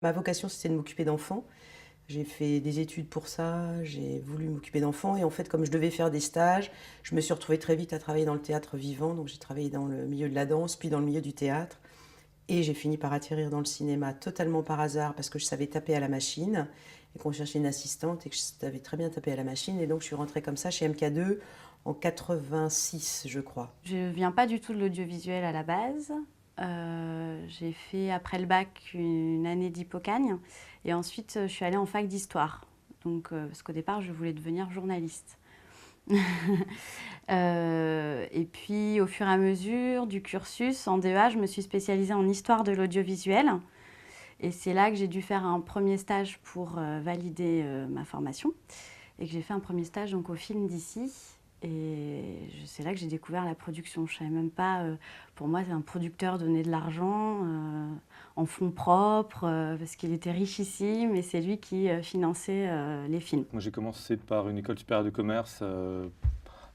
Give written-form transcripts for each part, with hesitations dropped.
Ma vocation, c'était de m'occuper d'enfants. J'ai fait des études pour ça, j'ai voulu m'occuper d'enfants et en fait, comme je devais faire des stages, je me suis retrouvée très vite à travailler dans le théâtre vivant. Donc j'ai travaillé dans le milieu de la danse, puis dans le milieu du théâtre. Et j'ai fini par atterrir dans le cinéma totalement par hasard parce que je savais taper à la machine et qu'on cherchait une assistante et que je savais très bien taper à la machine. Et donc je suis rentrée comme ça chez MK2 en 86, je crois. Je viens pas du tout de l'audiovisuel à la base. J'ai fait après le bac une année d'hypocagne et ensuite je suis allée en fac d'histoire. Donc, parce qu'au départ je voulais devenir journaliste. Et puis au fur et à mesure du cursus en DEA, je me suis spécialisée en histoire de l'audiovisuel. Et c'est là que j'ai dû faire un premier stage pour valider ma formation. Et que j'ai fait un premier stage donc, au film d'ici. Et c'est là que j'ai découvert la production. Je ne savais même pas, pour moi, un producteur donnait de l'argent en fonds propres, parce qu'il était richissime et c'est lui qui finançait les films. Moi, j'ai commencé par une école supérieure de commerce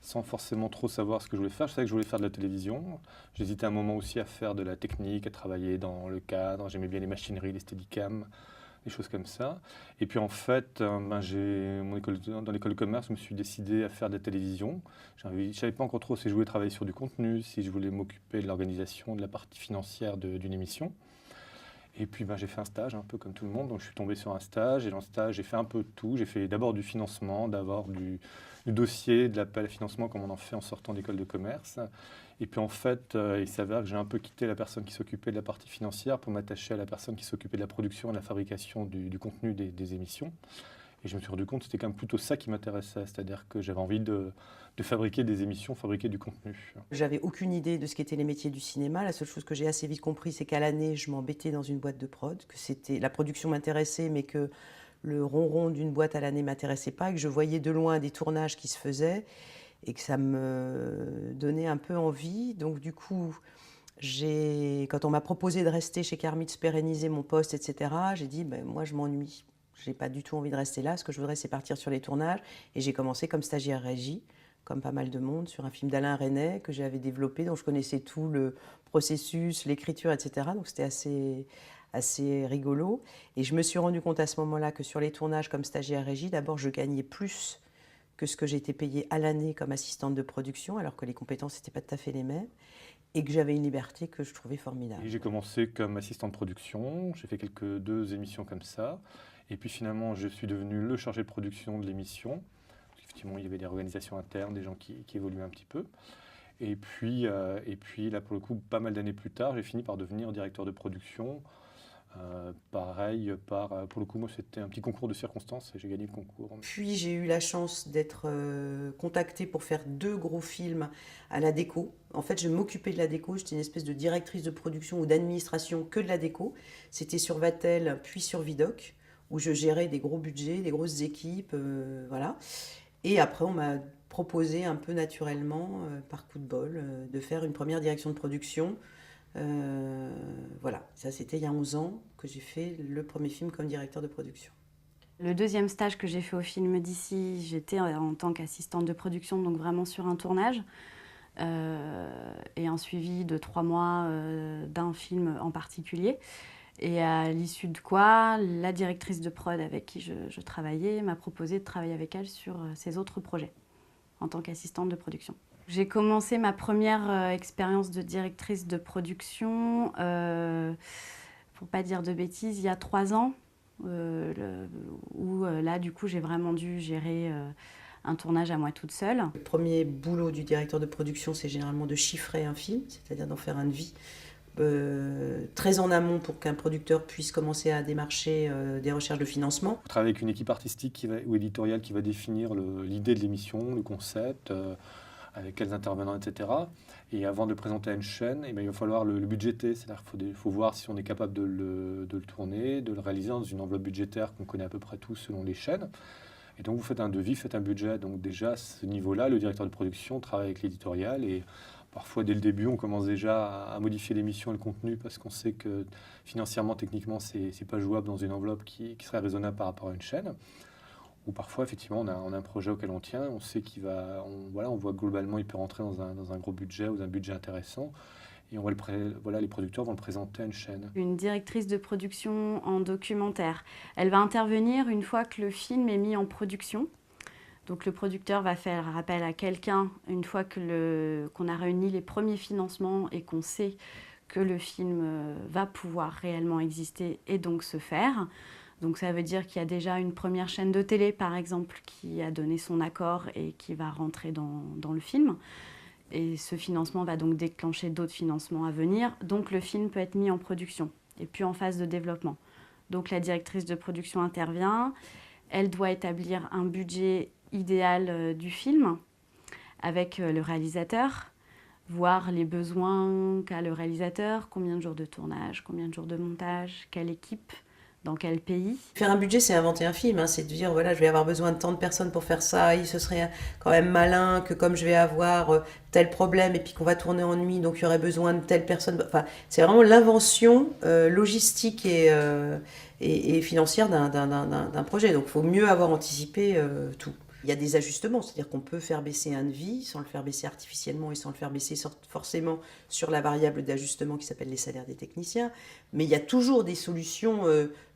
sans forcément trop savoir ce que je voulais faire. Je savais que je voulais faire de la télévision. J'hésitais un moment aussi à faire de la technique, à travailler dans le cadre. J'aimais bien les machineries, les steadicam, des choses comme ça. Et puis en fait, dans l'école de commerce, je me suis décidé à faire de la télévision. Je ne savais pas encore trop si je voulais travailler sur du contenu, si je voulais m'occuper de l'organisation, de la partie financière d'une émission. Et puis j'ai fait un stage, un peu comme tout le monde, donc je suis tombé sur un stage, et dans le stage j'ai fait un peu de tout. J'ai fait d'abord du financement, d'abord du dossier, de l'appel à financement comme on en fait en sortant d'école de commerce. Et puis en fait, il s'avère que j'ai un peu quitté la personne qui s'occupait de la partie financière pour m'attacher à la personne qui s'occupait de la production et de la fabrication du contenu des émissions. Et je me suis rendu compte que c'était quand même plutôt ça qui m'intéressait, c'est-à-dire que j'avais envie de fabriquer des émissions, fabriquer du contenu. J'avais aucune idée de ce qu'étaient les métiers du cinéma. La seule chose que j'ai assez vite compris, c'est qu'à l'année, je m'embêtais dans une boîte de prod, que c'était la production m'intéressait, mais que le ronron d'une boîte à l'année m'intéressait pas, et que je voyais de loin des tournages qui se faisaient et que ça me donnait un peu envie. Donc du coup, quand on m'a proposé de rester chez Kermit, pérenniser mon poste, etc., j'ai dit, ben, moi je m'ennuie. J'ai pas du tout envie de rester là. Ce que je voudrais, c'est partir sur les tournages. Et j'ai commencé comme stagiaire régie, comme pas mal de monde, sur un film d'Alain Resnais que j'avais développé, dont je connaissais tout le processus, l'écriture, etc. Donc c'était assez rigolo. Et je me suis rendu compte à ce moment-là que sur les tournages comme stagiaire régie, d'abord, je gagnais plus que ce que j'étais payée à l'année comme assistante de production, alors que les compétences n'étaient pas tout à fait les mêmes, et que j'avais une liberté que je trouvais formidable. Et j'ai commencé comme assistant de production, j'ai fait deux émissions comme ça, et puis finalement je suis devenu le chargé de production de l'émission. Effectivement, il y avait des organisations internes, des gens qui évoluaient un petit peu. Et puis là, pour le coup, pas mal d'années plus tard, j'ai fini par devenir directeur de production. Pareil, pour le coup, moi, c'était un petit concours de circonstances et j'ai gagné le concours. Puis j'ai eu la chance d'être contactée pour faire 2 gros films à la déco. En fait, je m'occupais de la déco, j'étais une espèce de directrice de production ou d'administration que de la déco. C'était sur Vatel, puis sur Vidoc, où je gérais des gros budgets, des grosses équipes, voilà. Et après, on m'a proposé un peu naturellement, par coup de bol, de faire une première direction de production. Voilà, ça c'était il y a 11 ans que j'ai fait le premier film comme directeur de production. Le deuxième stage que j'ai fait au film d'ici, j'étais en tant qu'assistante de production, donc vraiment sur un tournage. Et un suivi de 3 mois d'un film en particulier. Et à l'issue de quoi, la directrice de prod avec qui je travaillais m'a proposé de travailler avec elle sur ses autres projets en tant qu'assistante de production. J'ai commencé ma première expérience de directrice de production, pour pas dire de bêtises, il y a 3 ans, où là, du coup, j'ai vraiment dû gérer un tournage à moi toute seule. Le premier boulot du directeur de production, c'est généralement de chiffrer un film, c'est-à-dire d'en faire un devis très en amont pour qu'un producteur puisse commencer à démarcher des recherches de financement. On travaille avec une équipe artistique ou éditoriale qui va définir l'idée de l'émission, le concept, avec quels intervenants, etc. Et avant de le présenter à une chaîne, il va falloir le budgéter, c'est-à-dire qu'il faut voir si on est capable de le tourner, de le réaliser dans une enveloppe budgétaire qu'on connaît à peu près tous selon les chaînes. Et donc vous faites un devis, faites un budget. Donc déjà à ce niveau-là, le directeur de production travaille avec l'éditorial et parfois dès le début, on commence déjà à modifier l'émission et le contenu parce qu'on sait que financièrement, techniquement, c'est pas jouable dans une enveloppe qui serait raisonnable par rapport à une chaîne. Ou parfois, effectivement, on a un projet auquel on tient, on sait on voit globalement il peut rentrer dans un gros budget ou un budget intéressant. et voilà, les producteurs vont le présenter à une chaîne. Une directrice de production en documentaire. Elle va intervenir une fois que le film est mis en production. Donc le producteur va faire appel à quelqu'un une fois qu'on a réuni les premiers financements et qu'on sait que le film va pouvoir réellement exister et donc se faire. Donc ça veut dire qu'il y a déjà une première chaîne de télé, par exemple, qui a donné son accord et qui va rentrer dans le film. Et ce financement va donc déclencher d'autres financements à venir. Donc le film peut être mis en production et puis en phase de développement. Donc la directrice de production intervient. Elle doit établir un budget idéal du film avec le réalisateur, voir les besoins qu'a le réalisateur, combien de jours de tournage, combien de jours de montage, quelle équipe, dans quel pays. Faire un budget, c'est inventer un film, hein. C'est de dire, voilà, je vais avoir besoin de tant de personnes pour faire ça, et ce serait quand même malin que comme je vais avoir tel problème et puis qu'on va tourner en nuit, donc il y aurait besoin de telle personne. Enfin, c'est vraiment l'invention logistique et financière d'un projet. Donc il faut mieux avoir anticipé tout. Il y a des ajustements, c'est-à-dire qu'on peut faire baisser un devis sans le faire baisser artificiellement et sans le faire baisser forcément sur la variable d'ajustement qui s'appelle les salaires des techniciens. Mais il y a toujours des solutions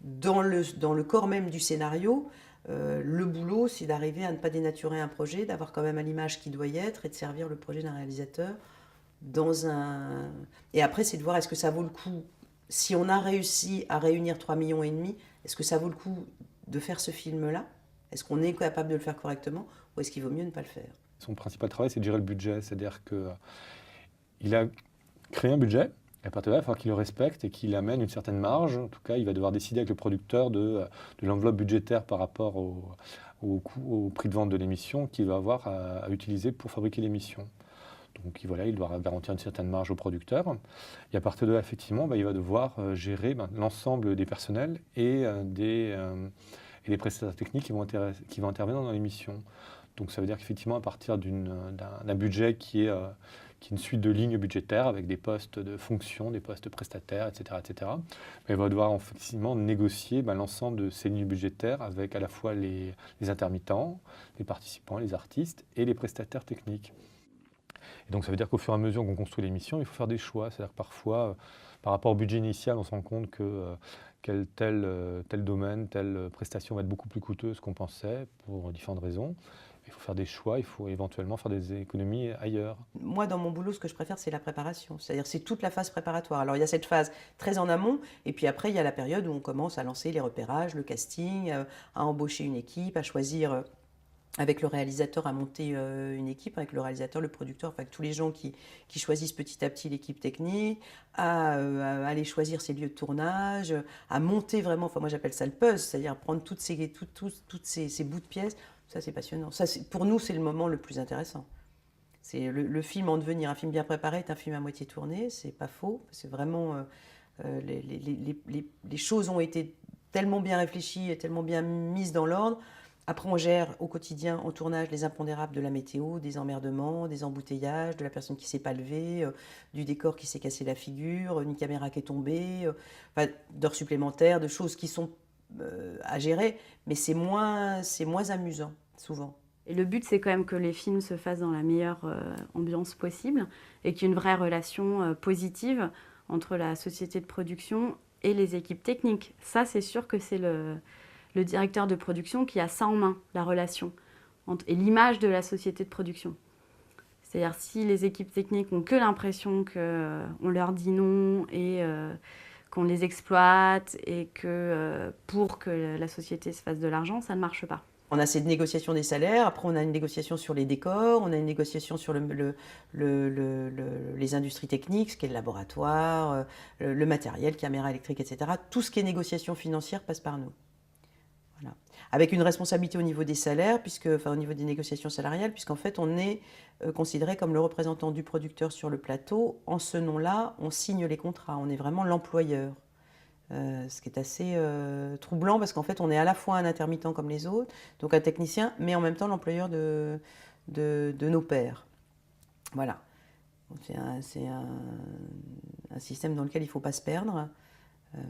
dans le corps même du scénario. Le boulot, c'est d'arriver à ne pas dénaturer un projet, d'avoir quand même à l'image qui doit y être et de servir le projet d'un réalisateur dans un... Et après, c'est de voir est-ce que ça vaut le coup, si on a réussi à réunir 3,5 millions, est-ce que ça vaut le coup de faire ce film-là ? Est-ce qu'on est capable de le faire correctement ou est-ce qu'il vaut mieux ne pas le faire ? Son principal travail, c'est de gérer le budget, c'est-à-dire qu'il a créé un budget, et à partir de là, il va falloir qu'il le respecte et qu'il amène une certaine marge. En tout cas, il va devoir décider avec le producteur de l'enveloppe budgétaire par rapport au prix de vente de l'émission qu'il va avoir à utiliser pour fabriquer l'émission. Donc voilà, il doit garantir une certaine marge au producteur. Et à partir de là, effectivement, il va devoir gérer l'ensemble des personnels et les prestataires techniques qui vont intervenir dans l'émission. Donc ça veut dire qu'effectivement, à partir d'un budget qui est une suite de lignes budgétaires avec des postes de fonction, des postes prestataires, etc., il va devoir effectivement négocier l'ensemble de ces lignes budgétaires avec à la fois les intermittents, les participants, les artistes et les prestataires techniques. Et donc ça veut dire qu'au fur et à mesure qu'on construit l'émission, il faut faire des choix. C'est-à-dire que parfois, par rapport au budget initial, on se rend compte que tel domaine, telle prestation va être beaucoup plus coûteuse qu'on pensait pour différentes raisons. Il faut faire des choix, il faut éventuellement faire des économies ailleurs. Moi, dans mon boulot, ce que je préfère, c'est la préparation. C'est-à-dire, c'est toute la phase préparatoire. Alors, il y a cette phase très en amont, et puis après, il y a la période où on commence à lancer les repérages, le casting, à embaucher une équipe, à choisir... avec le réalisateur, à monter une équipe, avec le réalisateur, le producteur, enfin, avec tous les gens qui choisissent petit à petit l'équipe technique, à aller choisir ses lieux de tournage, à monter vraiment, enfin moi j'appelle ça le puzzle, c'est-à-dire prendre toutes ces bouts de pièces. Ça c'est passionnant. Ça, pour nous, c'est le moment le plus intéressant. C'est le film en devenir. Un film bien préparé est un film à moitié tourné, c'est pas faux. C'est vraiment... les choses ont été tellement bien réfléchies et tellement bien mises dans l'ordre. Après, on gère au quotidien, en tournage, les impondérables de la météo, des emmerdements, des embouteillages, de la personne qui ne s'est pas levée, du décor qui s'est cassé la figure, une caméra qui est tombée, d'heures supplémentaires, de choses qui sont à gérer, mais c'est moins amusant, souvent. Et le but, c'est quand même que les films se fassent dans la meilleure ambiance possible et qu'il y ait une vraie relation positive entre la société de production et les équipes techniques. Ça, c'est sûr que c'est le directeur de production qui a ça en main, la relation, et l'image de la société de production. C'est-à-dire si les équipes techniques n'ont que l'impression qu'on leur dit non et qu'on les exploite et que pour que la société se fasse de l'argent, ça ne marche pas. On a cette négociation des salaires, après on a une négociation sur les décors, on a une négociation sur les industries techniques, ce qui est le laboratoire, le matériel, caméra électrique, etc. Tout ce qui est négociation financière passe par nous. Voilà. Avec une responsabilité au niveau des salaires, au niveau des négociations salariales, puisqu'en fait on est considéré comme le représentant du producteur sur le plateau. En ce nom-là, on signe les contrats, on est vraiment l'employeur. Ce qui est assez troublant parce qu'en fait on est à la fois un intermittent comme les autres, donc un technicien, mais en même temps l'employeur de nos pairs. Voilà. C'est un système dans lequel il ne faut pas se perdre.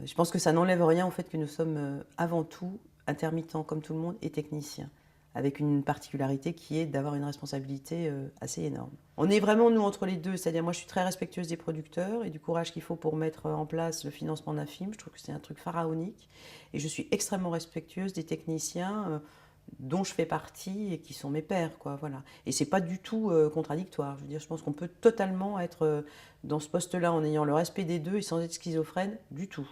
Je pense que ça n'enlève rien au fait que nous sommes avant tout intermittents comme tout le monde et techniciens, avec une particularité qui est d'avoir une responsabilité assez énorme. On est vraiment, nous, entre les deux, c'est-à-dire moi je suis très respectueuse des producteurs et du courage qu'il faut pour mettre en place le financement d'un film, je trouve que c'est un truc pharaonique, et je suis extrêmement respectueuse des techniciens dont je fais partie et qui sont mes pairs, quoi, voilà. Et c'est pas du tout contradictoire, je veux dire, je pense qu'on peut totalement être dans ce poste-là en ayant le respect des deux et sans être schizophrène du tout.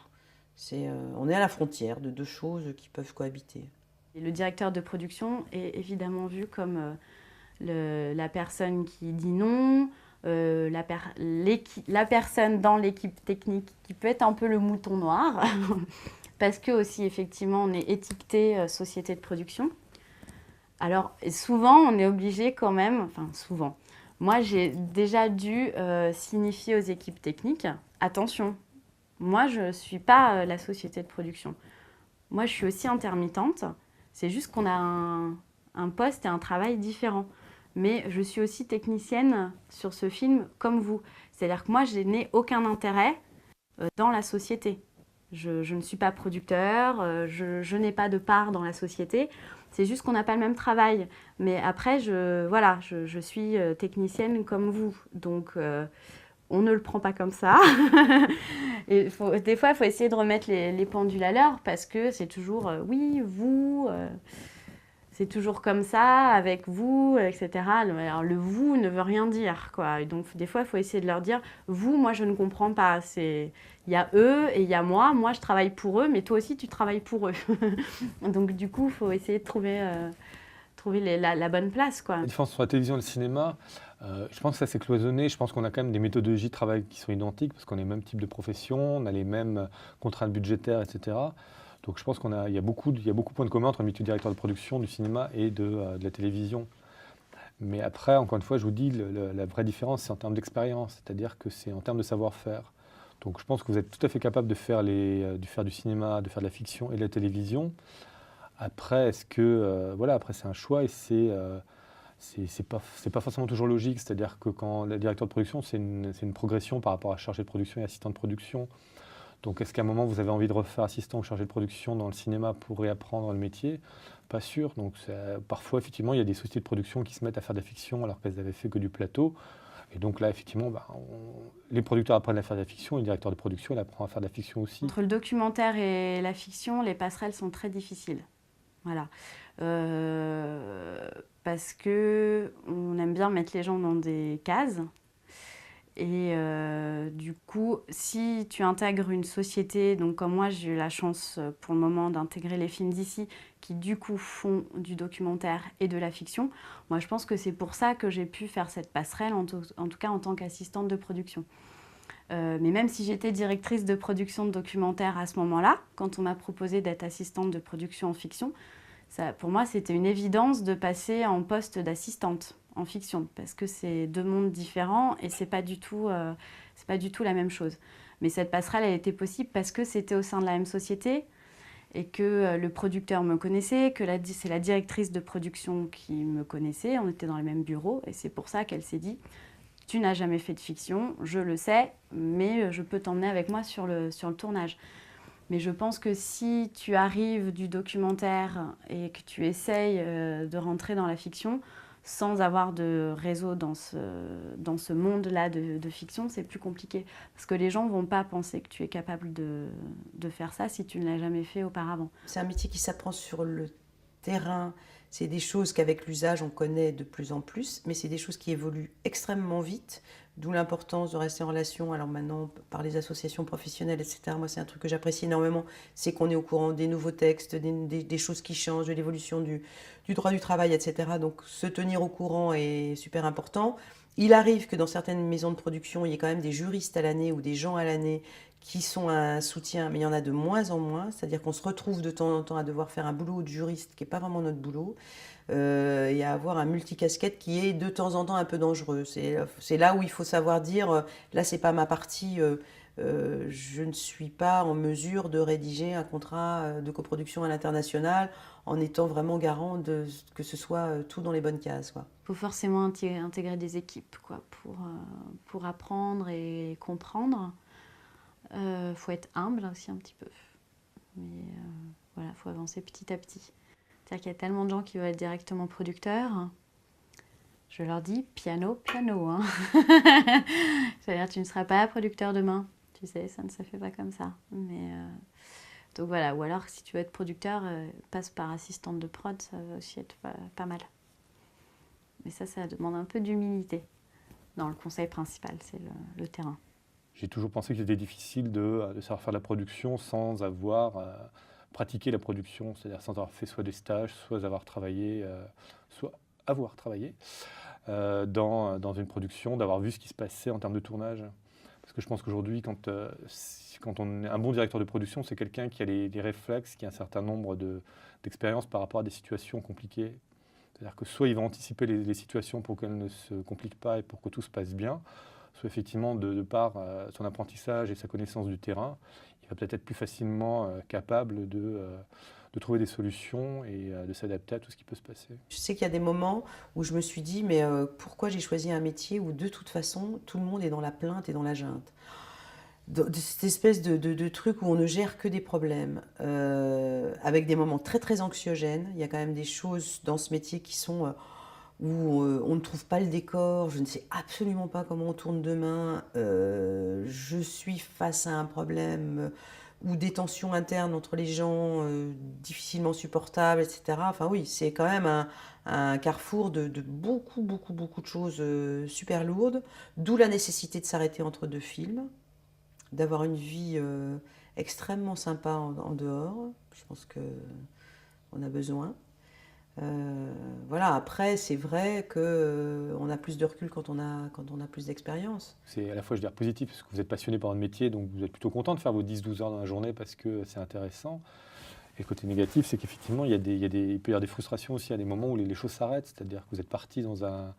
On est à la frontière de deux choses qui peuvent cohabiter. Et le directeur de production est évidemment vu comme la personne qui dit non, la personne dans l'équipe technique qui peut être un peu le mouton noir, parce que aussi effectivement on est étiqueté société de production. Alors souvent on est obligé quand même, enfin souvent, moi j'ai déjà dû signifier aux équipes techniques, attention, moi je ne suis pas la société de production. Moi je suis aussi intermittente, c'est juste qu'on a un poste et un travail différent. Mais je suis aussi technicienne sur ce film comme vous. C'est-à-dire que moi, je n'ai aucun intérêt dans la société. Je ne suis pas producteur, je n'ai pas de part dans la société. C'est juste qu'on n'a pas le même travail. Mais après, je suis technicienne comme vous. Donc, on ne le prend pas comme ça. Et des fois, il faut essayer de remettre les pendules à l'heure parce que c'est toujours oui, vous... c'est toujours comme ça, avec vous, etc. Alors, le vous ne veut rien dire, quoi. Et donc, des fois, il faut essayer de leur dire, vous, moi, je ne comprends pas. Il y a eux et il y a moi. Moi, je travaille pour eux, mais toi aussi, tu travailles pour eux. Donc, du coup, il faut essayer de trouver la bonne place, quoi. La différence entre la télévision et le cinéma, je pense que ça s'est cloisonné. Je pense qu'on a quand même des méthodologies de travail qui sont identiques, parce qu'on a les mêmes types de professions, on a les mêmes contraintes budgétaires, etc. Donc je pense il y a beaucoup de points de commun entre le métier de directeur de production du cinéma et de la télévision. Mais après, encore une fois, je vous dis, la vraie différence, c'est en termes d'expérience, c'est-à-dire que c'est en termes de savoir-faire. Donc je pense que vous êtes tout à fait capable de faire du cinéma, de faire de la fiction et de la télévision. Après, après c'est un choix et c'est pas forcément toujours logique. C'est-à-dire que quand le directeur de production, c'est une progression par rapport à chargé de production et assistant de production. Donc, est-ce qu'à un moment, vous avez envie de refaire assistant ou chargé de production dans le cinéma pour réapprendre le métier? Pas sûr. Donc, parfois, effectivement, il y a des sociétés de production qui se mettent à faire de la fiction alors qu'elles n'avaient fait que du plateau. Et donc là, effectivement, les producteurs apprennent à faire de la fiction et le directeur de production, il apprend à faire de la fiction aussi. Entre le documentaire et la fiction, les passerelles sont très difficiles. Voilà. Parce qu'on aime bien mettre les gens dans des cases. Et du coup, si tu intègres une société, donc comme moi j'ai eu la chance pour le moment d'intégrer les films d'ici, qui du coup font du documentaire et de la fiction, moi je pense que c'est pour ça que j'ai pu faire cette passerelle, en tout cas en tant qu'assistante de production. Mais même si j'étais directrice de production de documentaire à ce moment-là, quand on m'a proposé d'être assistante de production en fiction, pour moi c'était une évidence de passer en poste d'assistante en fiction, parce que c'est deux mondes différents et c'est pas du tout la même chose. Mais cette passerelle, elle était possible parce que c'était au sein de la même société et que le producteur me connaissait, que c'est la directrice de production qui me connaissait, on était dans les mêmes bureaux et c'est pour ça qu'elle s'est dit « Tu n'as jamais fait de fiction, je le sais, mais je peux t'emmener avec moi sur le tournage ». Mais je pense que si tu arrives du documentaire et que tu essayes de rentrer dans la fiction, sans avoir de réseau dans ce monde-là de fiction, c'est plus compliqué. Parce que les gens ne vont pas penser que tu es capable de faire ça si tu ne l'as jamais fait auparavant. C'est un métier qui s'apprend sur le terrain. C'est des choses qu'avec l'usage, on connaît de plus en plus, mais c'est des choses qui évoluent extrêmement vite, d'où l'importance de rester en relation. Alors maintenant, par les associations professionnelles, etc., moi, c'est un truc que j'apprécie énormément, c'est qu'on est au courant des nouveaux textes, des choses qui changent, de l'évolution du droit du travail, etc. Donc, se tenir au courant est super important. Il arrive que dans certaines maisons de production, il y ait quand même des juristes à l'année ou des gens à l'année qui sont un soutien, mais il y en a de moins en moins, c'est-à-dire qu'on se retrouve de temps en temps à devoir faire un boulot de juriste qui n'est pas vraiment notre boulot, et à avoir un multicasquette qui est de temps en temps un peu dangereux. C'est là où il faut savoir dire, là c'est pas ma partie, je ne suis pas en mesure de rédiger un contrat de coproduction à l'international en étant vraiment garant que ce soit tout dans les bonnes cases, quoi. Il faut forcément intégrer des équipes, quoi, pour apprendre et comprendre. Faut être humble aussi un petit peu. Mais voilà, faut avancer petit à petit. C'est-à-dire qu'il y a tellement de gens qui veulent être directement producteurs. Je leur dis piano, piano. Hein. C'est-à-dire tu ne seras pas producteur demain. Tu sais, ça ne se fait pas comme ça. Donc voilà, ou alors si tu veux être producteur, passe par assistante de prod, ça va aussi être pas mal. Mais ça demande un peu d'humilité. Dans le conseil principal, c'est le terrain. J'ai toujours pensé qu'il était difficile de savoir faire de la production sans avoir pratiqué la production, c'est-à-dire sans avoir fait soit des stages, soit avoir travaillé dans une production, d'avoir vu ce qui se passait en termes de tournage. Parce que je pense qu'aujourd'hui, quand on est un bon directeur de production, c'est quelqu'un qui a les réflexes, qui a un certain nombre d'expériences par rapport à des situations compliquées. C'est-à-dire que soit il va anticiper les situations pour qu'elles ne se compliquent pas et pour que tout se passe bien, soit effectivement, de par son apprentissage et sa connaissance du terrain, il va peut-être être plus facilement capable de trouver des solutions et de s'adapter à tout ce qui peut se passer. Je sais qu'il y a des moments où je me suis dit, mais pourquoi j'ai choisi un métier où de toute façon, tout le monde est dans la plainte et dans la junte. De cette espèce de truc où on ne gère que des problèmes, avec des moments très très anxiogènes. Il y a quand même des choses dans ce métier qui sont où on ne trouve pas le décor, je ne sais absolument pas comment on tourne demain, je suis face à un problème ou des tensions internes entre les gens difficilement supportables, etc. Enfin oui, c'est quand même un carrefour de beaucoup de choses super lourdes, d'où la nécessité de s'arrêter entre deux films, d'avoir une vie extrêmement sympa en dehors. Je pense qu'on a besoin. Voilà, après, c'est vrai qu'on a plus de recul quand on a plus d'expérience. C'est à la fois, je veux dire, positif, parce que vous êtes passionné par votre métier, donc vous êtes plutôt content de faire vos 10-12 heures dans la journée parce que c'est intéressant. Et le côté négatif, c'est qu'effectivement, il peut y avoir des frustrations aussi à des moments où les choses s'arrêtent, c'est-à-dire que vous êtes parti dans un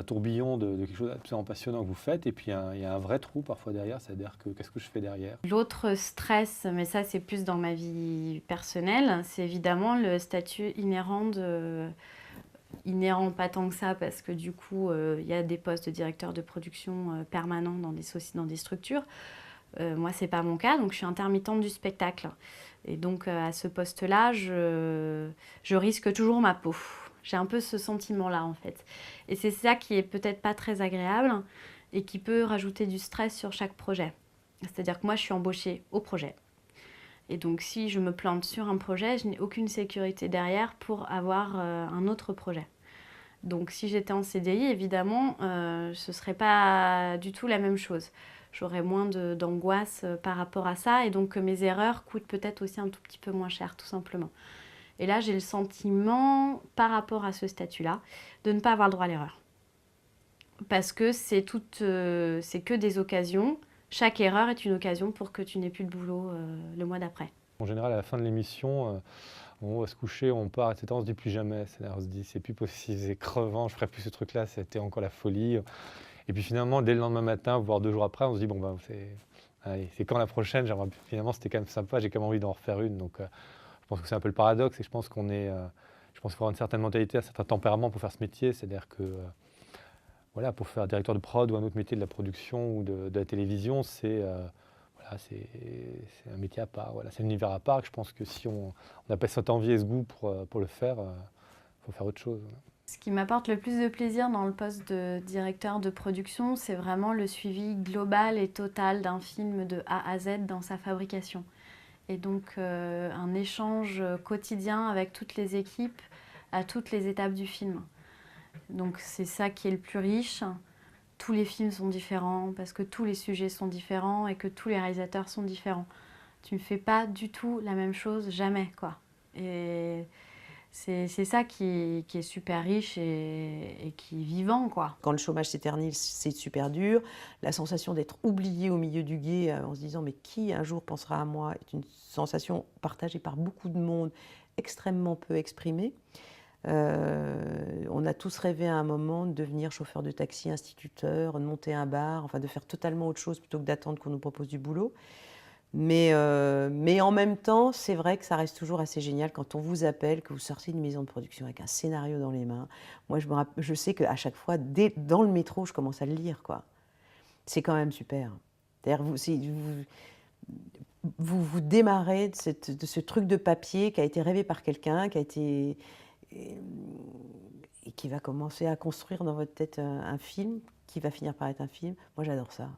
tourbillon de quelque chose d'absolument passionnant que vous faites, et puis il y a un vrai trou parfois derrière, c'est-à-dire que qu'est-ce que je fais derrière? L'autre stress, mais ça c'est plus dans ma vie personnelle, c'est évidemment le statut inhérent pas tant que ça, parce que du coup, il y a des postes de directeur de production permanents dans des structures. Moi, c'est pas mon cas, donc je suis intermittente du spectacle. Et donc, à ce poste-là, je risque toujours ma peau. J'ai un peu ce sentiment-là, en fait. Et c'est ça qui est peut-être pas très agréable et qui peut rajouter du stress sur chaque projet. C'est-à-dire que moi, je suis embauchée au projet. Et donc, si je me plante sur un projet, je n'ai aucune sécurité derrière pour avoir un autre projet. Donc, si j'étais en CDI, évidemment, ce ne serait pas du tout la même chose. J'aurais moins d'angoisse par rapport à ça, et donc mes erreurs coûtent peut-être aussi un tout petit peu moins cher, tout simplement. Et là, j'ai le sentiment, par rapport à ce statut-là, de ne pas avoir le droit à l'erreur. Parce que c'est que des occasions. Chaque erreur est une occasion pour que tu n'aies plus de boulot le mois d'après. En général, à la fin de l'émission, on va se coucher, on part, etc. On se dit plus jamais. On se dit, c'est plus possible, c'est crevant, je ferai plus ce truc-là, c'était encore la folie. Et puis finalement, dès le lendemain matin, voire 2 jours après, on se dit, bon, ben, c'est quand la prochaine? Finalement, c'était quand même sympa, j'ai quand même envie d'en refaire une. Donc, je pense que c'est un peu le paradoxe, et je pense qu'il faut avoir une certaine mentalité, un certain tempérament pour faire ce métier. C'est-à-dire que, voilà, pour faire directeur de prod ou un autre métier de la production ou de la télévision, c'est un métier à part. Voilà, c'est un univers à part. Je pense que si on n'a pas cette envie et ce goût pour le faire, il faut faire autre chose. Ce qui m'apporte le plus de plaisir dans le poste de directeur de production, c'est vraiment le suivi global et total d'un film de A à Z dans sa fabrication. Et donc un échange quotidien avec toutes les équipes à toutes les étapes du film. Donc c'est ça qui est le plus riche. Tous les films sont différents parce que tous les sujets sont différents et que tous les réalisateurs sont différents. Tu ne fais pas du tout la même chose, jamais, quoi. Et c'est ça qui est super riche et qui est vivant, quoi. Quand le chômage s'éternise, c'est super dur. La sensation d'être oublié au milieu du gué en se disant « mais qui un jour pensera à moi ?» est une sensation partagée par beaucoup de monde, extrêmement peu exprimée. On a tous rêvé à un moment de devenir chauffeur de taxi, instituteur, de monter un bar, enfin de faire totalement autre chose plutôt que d'attendre qu'on nous propose du boulot. Mais en même temps, c'est vrai que ça reste toujours assez génial quand on vous appelle, que vous sortez d'une maison de production avec un scénario dans les mains. Moi, je sais qu'à chaque fois, dans le métro, je commence à le lire, quoi. C'est quand même super. D'ailleurs, vous vous démarrez de ce truc de papier qui a été rêvé par quelqu'un, qui a été et qui va commencer à construire dans votre tête un film qui va finir par être un film. Moi, j'adore ça.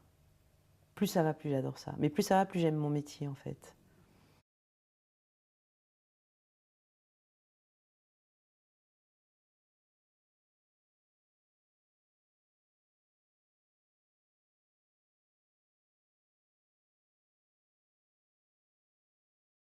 Plus ça va, plus j'adore ça. Mais plus ça va, plus j'aime mon métier, en fait.